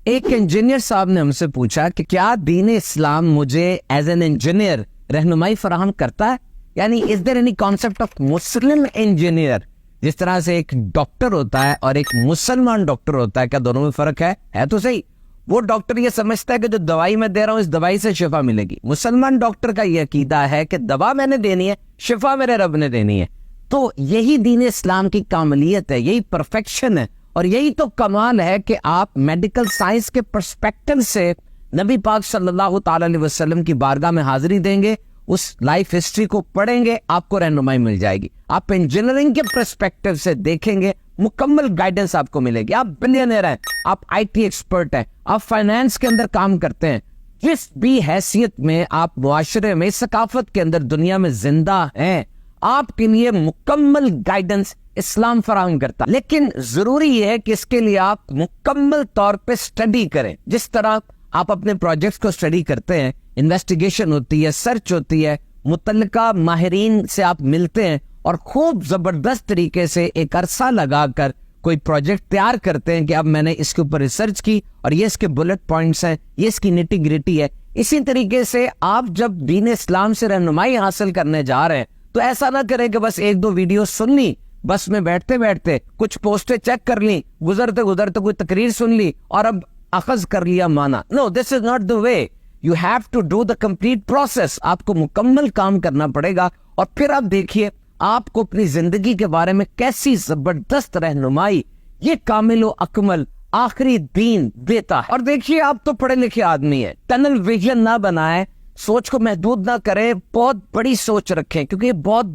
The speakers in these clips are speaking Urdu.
ایک انجینئر صاحب نے ہم سے پوچھا کہ کیا دین اسلام مجھے ایز این انجینئر رہنمائی فراہم کرتا ہے, یعنی is there any concept of Muslim engineer? جس طرح سے ایک ڈاکٹر ہوتا ہے اور ایک مسلمان ڈاکٹر ہوتا ہے, کیا دونوں میں فرق ہے تو صحیح. وہ ڈاکٹر یہ سمجھتا ہے کہ جو دوائی میں دے رہا ہوں اس دوائی سے شفا ملے گی. مسلمان ڈاکٹر کا یہ عقیدہ ہے کہ دوا میں نے دینی ہے, شفا میرے رب نے دینی ہے. تو یہی دین اسلام کی کاملیت ہے, یہی پرفیکشن ہے, اور یہی تو کمال ہے کہ آپ میڈیکل سائنس کے پرسپیکٹو سے نبی پاک صلی اللہ تعالی علیہ وسلم کی بارگاہ میں حاضری دیں گے, اس لائف ہسٹری کو پڑھیں گے, آپ کو رہنمائی مل جائے گی. آپ انجینئرنگ کے پرسپیکٹو سے دیکھیں گے, مکمل گائیڈنس آپ کو ملے گی. آپ بلینئر ہیں, آپ آئی ٹی ایکسپرٹ ہیں, آپ فائنانس کے اندر کام کرتے ہیں, جس بھی حیثیت میں آپ معاشرے میں, ثقافت کے اندر, دنیا میں زندہ ہیں, آپ کے لیے مکمل گائیڈنس اسلام فراہم کرتا. لیکن ضروری یہ ہے کہ اس کے لیے آپ مکمل طور پہ اسٹڈی کریں. جس طرح آپ اپنے پروجیکٹس کو اسٹڈی کرتے ہیں, انویسٹیگیشن ہوتی ہے, سرچ ہوتی ہے, متعلقہ ماہرین سے آپ ملتے ہیں اور خوب زبردست طریقے سے ایک عرصہ لگا کر کوئی پروجیکٹ تیار کرتے ہیں کہ اب میں نے اس کے اوپر ریسرچ کی اور یہ اس کے بلٹ پوائنٹس ہیں, یہ اس کی نیٹی گریٹی ہے. اسی طریقے سے آپ جب دین اسلام سے رہنمائی حاصل کرنے جا رہے ہیں تو ایسا نہ کریں کہ بس ایک دو ویڈیو سن لی, بس میں بیٹھتے بیٹھتے کچھ پوسٹیں چیک کر لی, گزرتے گزرتے کوئی تقریر سن لی اور اب اخذ کر لیا مانا. No, this is not the way. You have to do the complete process. آپ کو مکمل کام کرنا پڑے گا, اور پھر آپ دیکھیے آپ کو اپنی زندگی کے بارے میں کیسی زبردست رہنمائی یہ کامل و اکمل آخری دین دیتا ہے. اور دیکھیے آپ تو پڑھے لکھے آدمی ہیں, ٹنل ویژن نہ بنائیں, سوچ کو محدود نہ کریں, بہت بڑی سوچ رکھیں, کیونکہ یہ بہت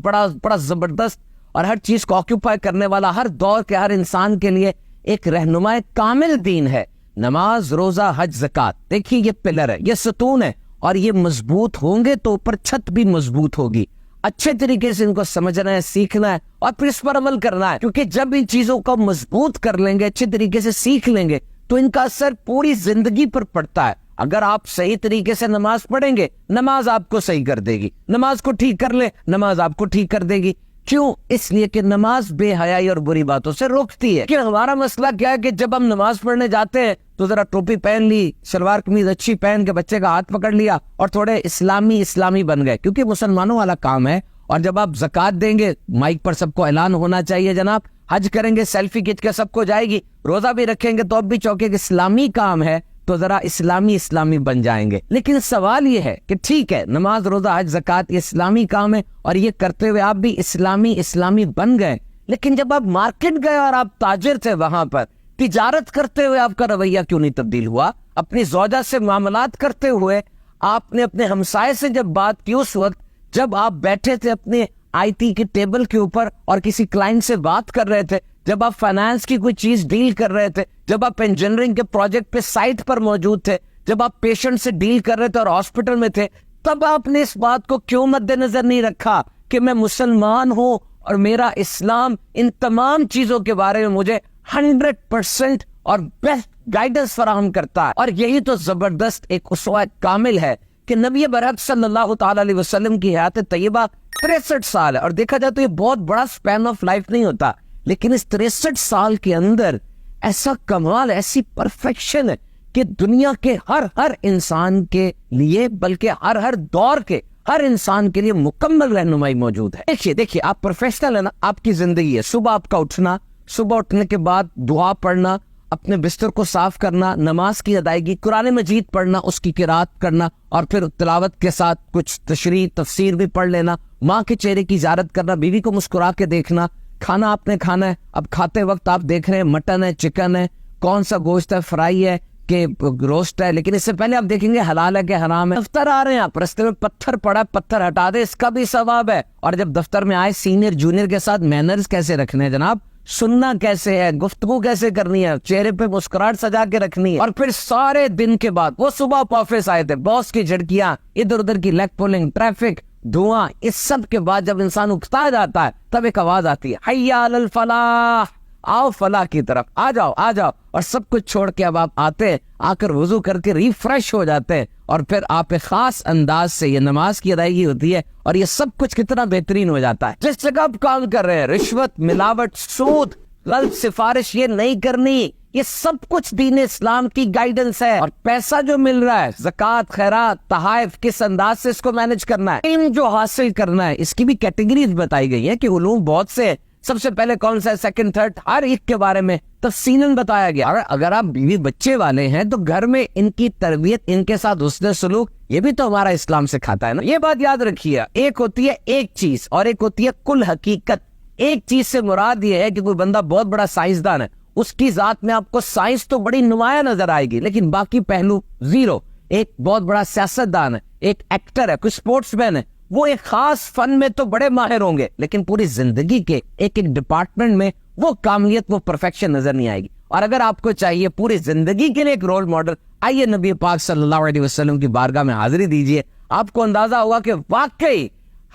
بڑا زبردست اور ہر چیز کو آکیوپائی کرنے والا, ہر دور کے ہر انسان کے لیے ایک رہنمائی کامل دین ہے. نماز, روزہ, حج, زکات, دیکھیے یہ پلر ہے, یہ ستون ہے, اور یہ مضبوط ہوں گے تو اوپر چھت بھی مضبوط ہوگی. اچھے طریقے سے ان کو سمجھنا ہے, سیکھنا ہے, اور پھر اس پر عمل کرنا ہے. کیونکہ جب ان چیزوں کو مضبوط کر لیں گے, اچھے طریقے سے سیکھ لیں گے, تو ان کا اثر پوری زندگی پر پڑتا ہے. اگر آپ صحیح طریقے سے نماز پڑھیں گے, نماز آپ کو صحیح کر دے گی. نماز کو ٹھیک کر لیں, نماز آپ کو ٹھیک کر دے گی. کیوں؟ اس لیے کہ نماز بے حیائی اور بری باتوں سے روکتی ہے. کہ ہمارا مسئلہ کیا ہے کہ جب ہم نماز پڑھنے جاتے ہیں تو ذرا ٹوپی پہن لی, شلوار قمیض اچھی پہن کے بچے کا ہاتھ پکڑ لیا اور تھوڑے اسلامی بن گئے, کیونکہ مسلمانوں والا کام ہے. اور جب آپ زکات دیں گے, مائک پر سب کو اعلان ہونا چاہیے جناب. حج کریں گے, سیلفی کھینچ کے سب کو جائے گی. روزہ بھی رکھیں گے تو اب بھی چوکے کہ اسلامی کام ہے, تو ذرا اسلامی بن جائیں گے. لیکن سوال یہ ہے کہ ٹھیک ہے, نماز, روزہ, حج, زکات یہ اسلامی کام ہے, اور یہ کرتے ہوئے آپ بھی اسلامی بن گئے. لیکن جب آپ مارکیٹ گئے اور آپ تاجر تھے, وہاں پر تجارت کرتے ہوئے آپ کا رویہ کیوں نہیں تبدیل ہوا؟ اپنی زوجہ سے معاملات کرتے ہوئے آپ نے اپنے ہمسائے سے جب بات کی, اس وقت جب آپ بیٹھے تھے اپنے آئی ٹی کے ٹیبل کے اوپر اور کسی کلائنٹ سے بات کر رہے تھے, جب آپ فائنانس کی کوئی چیز ڈیل کر رہے تھے, جب آپ انجینئرنگ کے پروجیکٹ پہ سائٹ پر موجود تھے, جب آپ پیشنٹ سے ڈیل کر رہے تھے اور ہاسپٹل میں تھے, تب آپ نے اس بات کو کیوں مد نظر نہیں رکھا کہ میں مسلمان ہوں اور میرا اسلام ان تمام چیزوں کے بارے میں مجھے 100% اور بیسٹ گائیڈنس فراہم کرتا ہے؟ اور یہی تو زبردست ایک اسوہ کامل ہے کہ نبی برحق صلی اللہ تعالی علیہ وسلم کی حیات طیبہ 63 سال ہے. اور دیکھا جائے تو یہ بہت بڑا سپین آف لائف نہیں ہوتا, لیکن اس 63 سال کے اندر ایسا کمال, ایسی پرفیکشن ہے کہ دنیا کے ہر انسان کے لیے, بلکہ ہر دور کے ہر انسان کے لیے مکمل رہنمائی موجود ہے. دیکھیے آپ پروفیشنل ہیں نا, آپ کی زندگی ہے, صبح آپ کا اٹھنا, صبح اٹھنے کے بعد دعا پڑھنا, اپنے بستر کو صاف کرنا, نماز کی ادائیگی, قرآن مجید پڑھنا, اس کی قرات کرنا, اور پھر تلاوت کے ساتھ کچھ تشریح تفسیر بھی پڑھ لینا, ماں کے چہرے کی زیارت کرنا, بیوی کو مسکرا کے دیکھنا. کھانا آپ نے کھانا ہے, اب کھاتے وقت آپ دیکھ رہے ہیں مٹن ہے, چکن ہے, کون سا گوشت ہے, فرائی ہے کہ روسٹ ہے, لیکن اس سے پہلے آپ دیکھیں گے حلال ہے کہ حرام ہے. دفتر آ رہے ہیں آپ, رستے میں پتھر پڑا, پتھر ہٹا دے, اس کا بھی ثواب ہے. اور جب دفتر میں آئے, سینئر جونیئر کے ساتھ مینرز کیسے رکھنے ہیں جناب, سننا کیسے ہے, گفتگو کیسے کرنی ہے, چہرے پہ مسکراہٹ سجا کے رکھنی ہے. اور پھر سارے دن کے بعد وہ صبح آفس آئے تھے, باس کی جھڑکیاں, ادھر ادھر کی لیگ پولنگ, ٹریفک, دھواں, اس سب کے بعد جب انسان اکتا جاتا ہے تب ایک آواز آتی ہے, حی علی الفلاح, آؤ فلاح کی طرف, آ جاؤ. اور سب کچھ چھوڑ کے اب آپ آتے ہیں, آ کر وضو کر کے ریفریش ہو جاتے ہیں, اور پھر آپ ایک خاص انداز سے یہ نماز کی ادائیگی ہوتی ہے, اور یہ سب کچھ کتنا بہترین ہو جاتا ہے. جس جگہ آپ کام کر رہے ہیں, رشوت, ملاوٹ, سود, غلط سفارش یہ نہیں کرنی, یہ سب کچھ دین اسلام کی گائیڈنس ہے. اور پیسہ جو مل رہا ہے، زکوٰۃ، خیرات، تحائف، کس انداز سے اس کو مینج کرنا ہے، علم جو حاصل کرنا ہے، اس کی بھی کیٹیگریز بتائی گئی ہیں کہ علوم بہت سے ہیں. سب سے پہلے کون سا ہے، سیکنڈ، تھرڈ، ہر ایک کے بارے میں تفصیلاً بتایا گیا. اگر آپ بیوی بچے والے ہیں تو گھر میں ان کی تربیت، ان کے ساتھ حسن سلوک، یہ بھی تو ہمارا اسلام سکھاتا ہے نا. یہ بات یاد رکھیے، ایک ہوتی ہے ایک چیز اور ایک ہوتی ہے کل حقیقت. ایک چیز سے مراد یہ ہے کہ کوئی بندہ بہت بڑا سائنسدان ہے، اس کی ذات میں آپ کو سائنس تو بڑی نمایاں نظر آئے گی لیکن باقی پہلو زیرو. ایک بہت بڑا سیاستدان ہے، ایک ایکٹر ہے، کوئی سپورٹس مین ہے، وہ ایک خاص فن میں تو بڑے ماہر ہوں گے لیکن پوری زندگی کے ایک ڈپارٹمنٹ میں وہ کاملیت، وہ پرفیکشن نظر نہیں آئے گی. اور اگر آپ کو چاہیے پوری زندگی کے لیے ایک رول ماڈل، آئیے نبی پاک صلی اللہ علیہ وسلم کی بارگاہ میں حاضری دیجیے. آپ کو اندازہ ہوگا کہ واقعی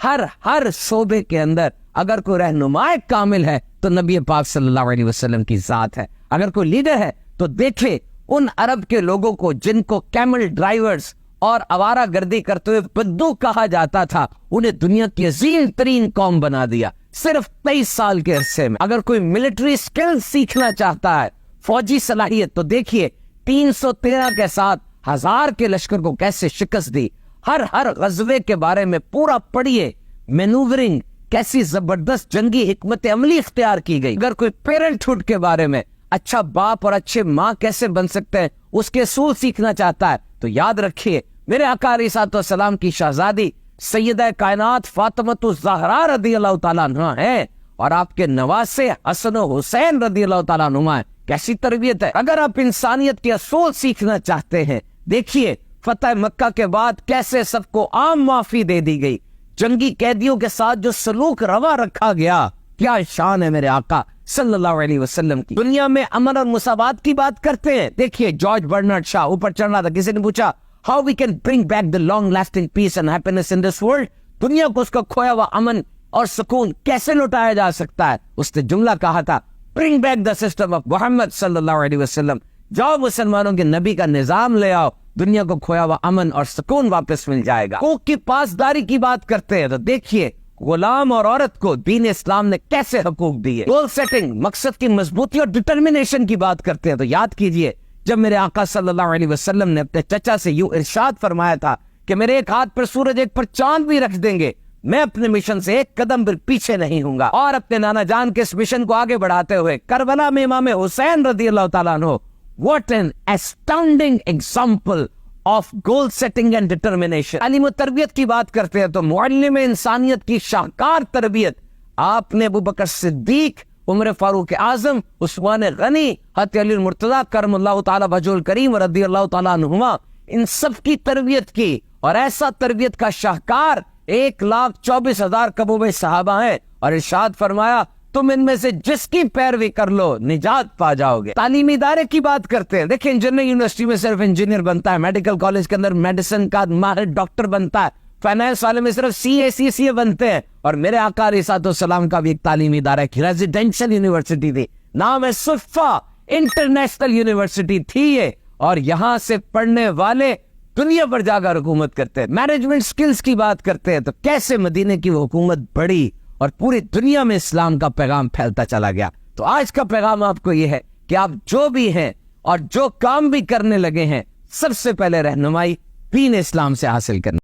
ہر شعبے کے اندر اگر کوئی رہنما کامل ہے تو نبی پاک صلی اللہ علیہ وسلم کی ذات ہے. اگر کوئی لیڈر ہے تو دیکھیں ان عرب کے لوگوں کو جن کو کیمل ڈرائیورز اور آوارہ گردی کرتے ہوئے بدو کہا جاتا تھا، انہیں دنیا کی عظیم ترین قوم بنا دیا صرف 23 سال کے عرصے میں. اگر کوئی ملٹری سکل سیکھنا چاہتا ہے، فوجی صلاحیت، تو دیکھیے 313 کے ساتھ 1000 کے لشکر کو کیسے شکست دی. ہر غزوے کے بارے میں پورا پڑھیے، مینوورنگ کیسی زبردست جنگی حکمت عملی اختیار کی گئی. اگر کوئی پیرنٹ ہوڈ کے بارے میں، اچھا باپ اور اچھے ماں کیسے بن سکتے ہیں، اس کے اصول سیکھنا چاہتا ہے تو یاد رکھیے میرے آقا علیہ السلام کی شہزادی سیدہ کائنات فاطمۃ الزہرا رضی اللہ تعالیٰ عنہ ہے اور آپ کے نواسے حسن و حسین رضی اللہ تعالیٰ عنہ ہے. کیسی تربیت ہے. اگر آپ انسانیت کے اصول سیکھنا چاہتے ہیں، دیکھیے فتح مکہ کے بعد کیسے سب کو عام معافی دے دی گئی، جنگی قیدیوں کے ساتھ جو سلوک روا رکھا گیا، کیا شان ہے میرے آقا صلی اللہ علیہ وسلم کی. دنیا میں امن اور مساوات کی بات کرتے ہیں. دیکھیے جارج برنارڈ شاہ اوپر چڑھ رہا تھا، کسی نے پوچھا how we can bring back the long lasting peace and happiness in this world، دنیا کو اس کا کھویا ہوا امن اور سکون کیسے لوٹایا جا سکتا ہے. اس نے جملہ کہا تھا bring back the system of محمد صلی اللہ علیہ وسلم. جاؤ مسلمانوں کے نبی کا نظام لے آؤ، دنیا کو کھویا ہوا امن اور سکون واپس مل جائے گا. حقوق کی پاسداری کی بات کرتے ہیں تو دیکھیے غلام اور عورت کو دین اسلام نے کیسے حقوق دیے. گول سیٹنگ، مقصد کی مضبوطی اور ڈٹرمنیشن کی بات کرتے ہیں تو یاد کیجئے جب میرے آقا صلی اللہ علیہ وسلم نے اپنے چچا سے یوں ارشاد فرمایا تھا کہ میرے ایک ہاتھ پر سورج ایک پر چاند بھی رکھ دیں گے، میں اپنے مشن سے ایک قدم بھی پیچھے نہیں ہوں گا. اور اپنے نانا جان کے اس مشن کو آگے بڑھاتے ہوئے کربلا میں امام حسین رضی اللہ تعالیٰ عنہ، what an astounding example of goal setting and determination. تعلیم و تربیت کی بات کرتے ہیں تو معلم انسانیت کی شاہکار تربیت آپ نے ابوبکر صدیق، عمر فاروق اعظم، عثمان غنی، حضرت علی المرتضیٰ کرم اللہ تعالی وجہ الکریم رضی اللہ تعالیٰ عنہما، ان سب کی تربیت کی. اور ایسا تربیت کا شاہکار 1,24,000 کبوبے صحابہ ہیں اور ارشاد فرمایا تم ان میں سے جس کی پیروی کر لو نجات پا جاؤ گے. تعلیمی ادارے کی بات کرتے ہیں، دیکھیں انجینئر یونیورسٹی میں صرف انجینئر بنتا ہے، میڈیکل کالج کے اندر میڈیسن کا ماہر ڈاکٹر بنتا ہے، فائنانس والے میں صرف CA بنتے ہیں. اور میرے آقا علیہ السلام کا بھی ایک تعلیمی ادارہ ہے، ریزیڈینشل یونیورسٹی تھی، نام ہے صفا انٹرنیشنل یونیورسٹی تھی یہ، اور یہاں سے پڑھنے والے دنیا پر جا کر حکومت کرتے ہیں. مینجمنٹ سکلز کی بات کرتے ہیں تو کیسے مدینے کی وہ حکومت بڑی اور پوری دنیا میں اسلام کا پیغام پھیلتا چلا گیا. تو آج کا پیغام آپ کو یہ ہے کہ آپ جو بھی ہیں اور جو کام بھی کرنے لگے ہیں، سب سے پہلے رہنمائی دین اسلام سے حاصل کرنا.